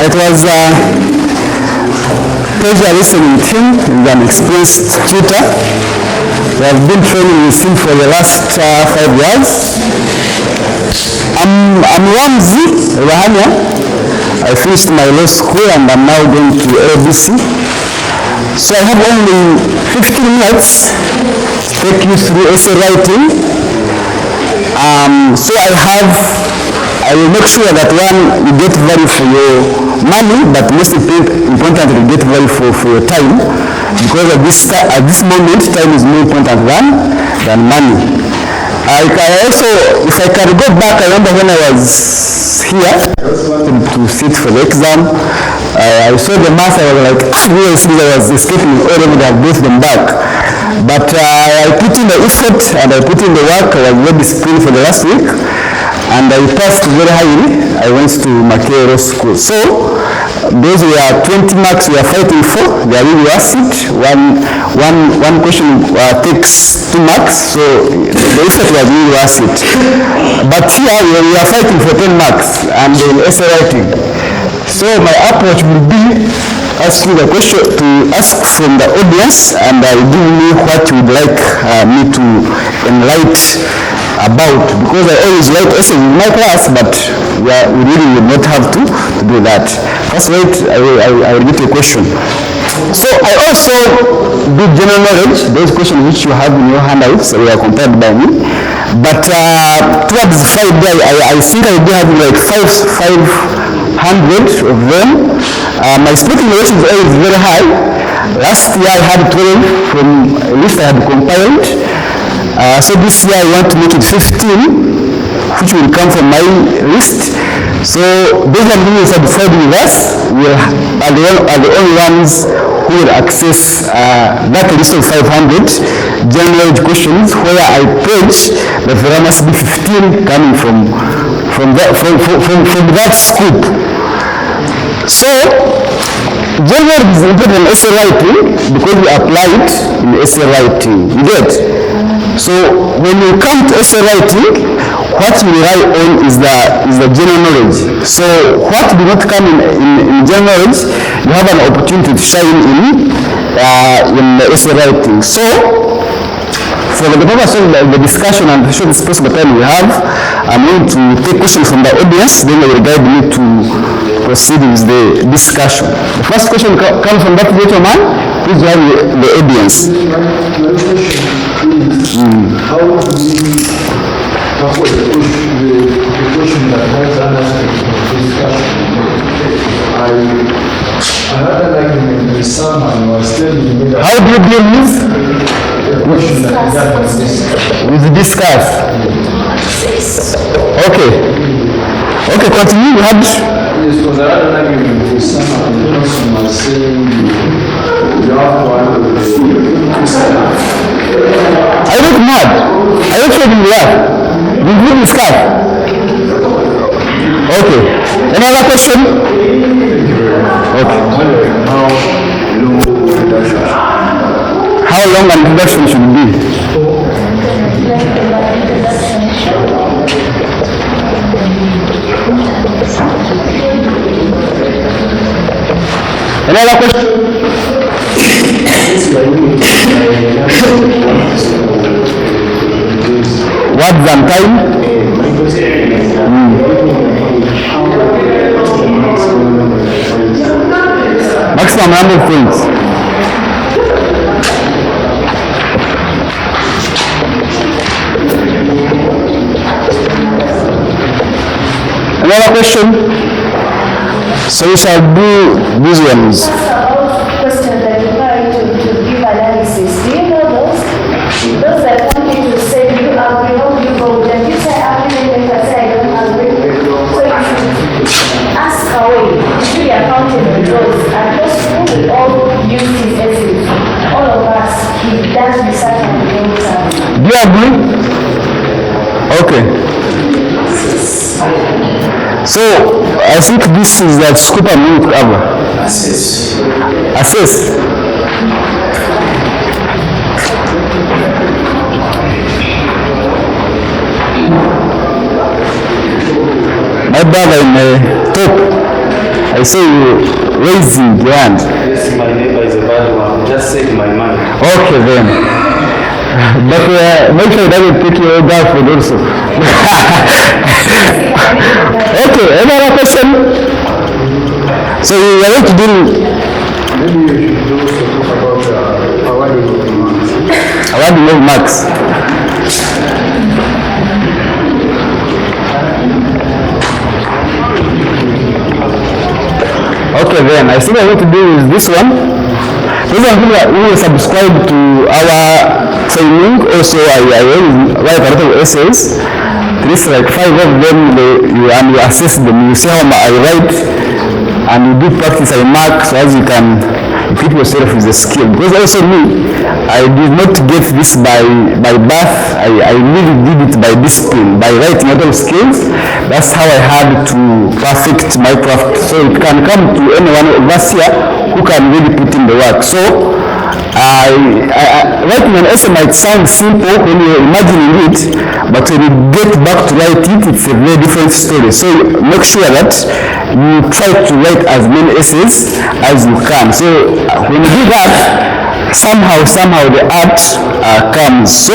It was pleasure listening to him. He's an experienced tutor. We have been training with him for the last 5 years. I'm Ramsey, Rubahamya. I finished my law school and I'm now going to ABC. So I have only 15 minutes to take you through essay writing. So I will make sure that one, you get value for your money, but most importantly, you get value for your time, because at this moment, time is more important than money. I also, if I can go back, I remember when I was here, I just wanted to sit for the exam. I saw the math, I was like, I was escaping already, I brought them back. But I put in the effort and I put in the work. I was very disciplined for the last week. And I passed very highly. I went to Makerere school. So those were 20 marks we are fighting for. They are really worth it. One question takes 2 marks, so the effort was really worth it. But here we are fighting for 10 marks and in essay writing. So my approach will be ask you the question to ask from the audience, and give me what you would like me to enlighten about, because I always write essays in my class, but we really will not have to do that. First, I will get a question. So I also do general knowledge. Those questions which you have in your handouts were compiled by me. But towards Friday, I think I will be having like 500 of them. My speaking rate is always very high. Last year I had 12 from a list I had compiled. So this year I want to make it 15, which will come from my list. So those who are satisfied with us are the only ones who will access that list of 500 general questions, where I pledge that there must be 15 coming from that scoop. So general is important in essay writing because we apply it in essay writing. You get? So when you come to essay writing, what you rely on is the general knowledge. So what do not come in general knowledge, you have an opportunity to shine in the essay writing. So for the purpose of the discussion and to show this possible time we have, I'm going to take questions from the audience, then they will guide me to proceed with the discussion. The first question comes from that gentleman. Please join the audience. How do we tackle the question that has an aspect of discussion? Another argument the someone was telling me that. How do you deal with the question that has with discuss? Okay, continue. You had. Yes, because I had an argument with someone, the person was saying you have to handle the I look mad. I don't show you laugh. Did you discuss? Okay. Another question? Okay. How long an introduction should be? Another question? What's the time? Maximum number of points. Another question? So we shall do these ones. Questions that require to give analysis. Do you know those? Those that want you to say you agree or you go with them. You say agree, and I say I don't agree. So you should ask away. You should be accountable for those. And those who will all use his essays. All of us, he does research on the answer. Do you agree? Okay. So I think this is that scoop I'm going to cover. Assess. My brother in the top, I I saw you raising your hand. Yes, my neighbor is a bad one. Just saved my money. Okay then. But make sure it doesn't take your girlfriend also. Okay, any other question? So you are going to do... Maybe you should also talk about awarding of marks. Awarding of marks. Okay then, I think what I want to do is this one. Those are people who will subscribe to our training. Also, I write a lot of essays. At least like 5 of them, and you assess them. You see how I write, and you do practice. I mark so as you can equip yourself with a skill. Because also me, I did not get this by birth. I really did it by discipline, by writing a lot of skills. That's how I had to perfect my craft. So it can come to anyone of us here who can really put in the work. So writing an essay might sound simple when you're imagining it, but when you get back to write it, it's a very different story. So make sure that you try to write as many essays as you can. So when you do that, somehow the art comes. So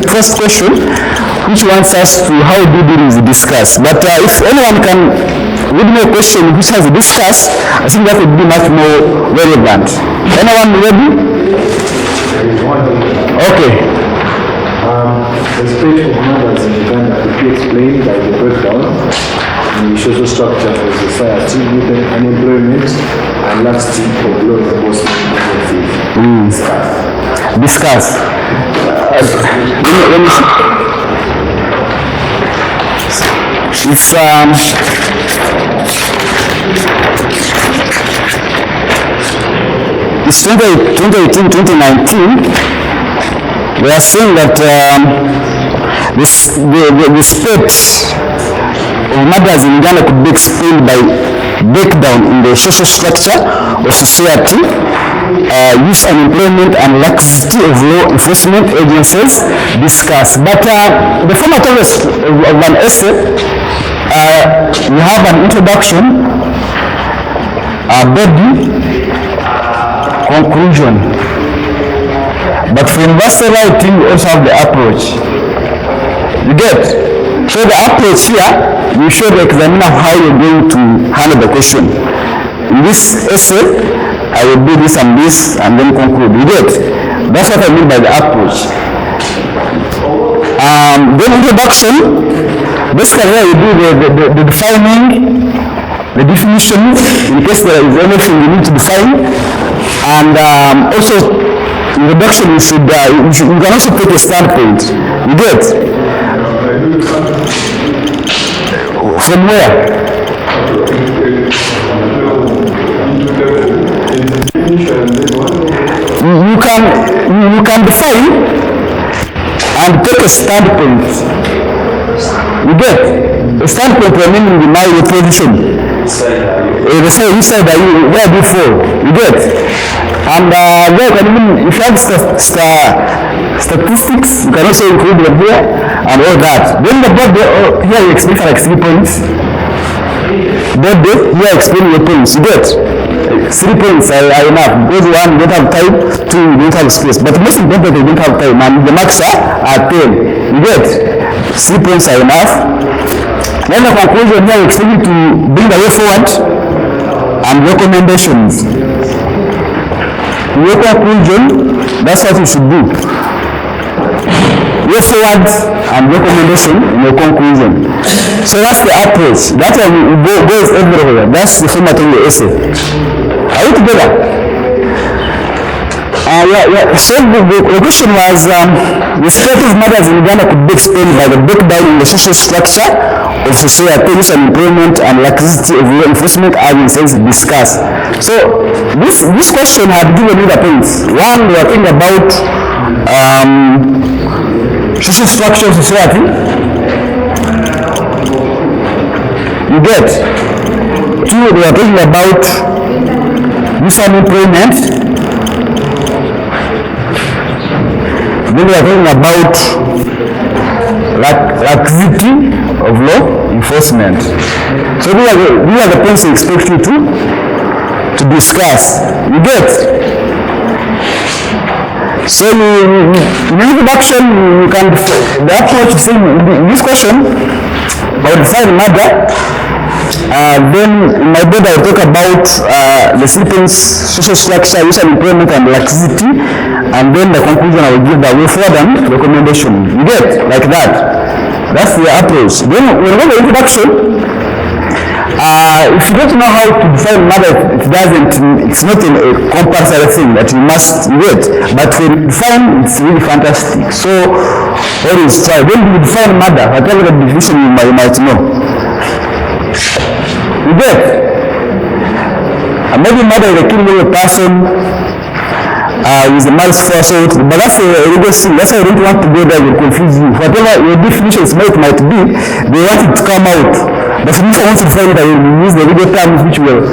first question, which wants us to how doodle is discussed. But if anyone can read me a question which has discussed, I think that would be much more relevant. Anyone ready? Okay. The state of mothers in Uganda could be explained by the breakdown in the social structure of society with unemployment and laxity of law enforcement agencies. Discuss. It's 2018-2019. We are saying that the state of matters in Uganda could be explained by breakdown in the social structure of society, youth unemployment and laxity of law enforcement agencies discussed. But the format of an essay, we have an introduction, a body, conclusion. But for universal writing, we also have the approach. You get? So the approach here, you show the examiner how you're going to handle the question. In this essay, I will do this and then conclude. You get? That's what I mean by the approach. Then introduction, basically here you do the defining, the definition, in case there is anything you need to define, and also introduction, you can also take a standpoint. You get? From where? You can define and take a standpoint. You get? A standpoint meaning deny your position. They say, which side are you? Where do you fall? You get? And there can even, if you have statistics, you can also include them here and all that. Then the board here you explain like 3 points. Board here explain your points. You get? 3 points are enough. Because 1, you don't have time, 2, you don't have space. But most important, you don't have time. And the marks are 10. You get? 3 points are enough. Then the conclusion here you explain to bring the way forward and recommendations. Your conclusion, that's what you should do. Way forward and recommendation in your conclusion. So that's the approach. That one goes everywhere. That's the format of the essay. Are you together? So the question was, the state of matters in Uganda could be explained by the breakdown in the social structure of society, youth unemployment and laxity of law enforcement agencies discussed. So this question had given me the points. One, we are thinking about social structure of society. You get? 2, we are talking about youth unemployment. Then we are talking about laxity of law enforcement. So these are the points I expect you to discuss. You get? So in introduction, you can, the approach is in this question, I will define murder. Then in my board I will talk about the sequence, social structure, use and employment and laxity, and then the conclusion I will give the way forward and recommendation. You get? Like that. That's the approach. Then when we go to the introduction, if you don't know how to define murder, it's not a compulsory thing that you must get, but when you define, it's really fantastic. So always try. When you define murder, whatever the definition you might know. You get? Maybe murder is a killing of a person with a merciful assault, but that's a legal thing. That's why I don't want to go there and confuse you. Whatever your definitions might be, they want it to come out. But for this, I want to find that you use the legal terms which will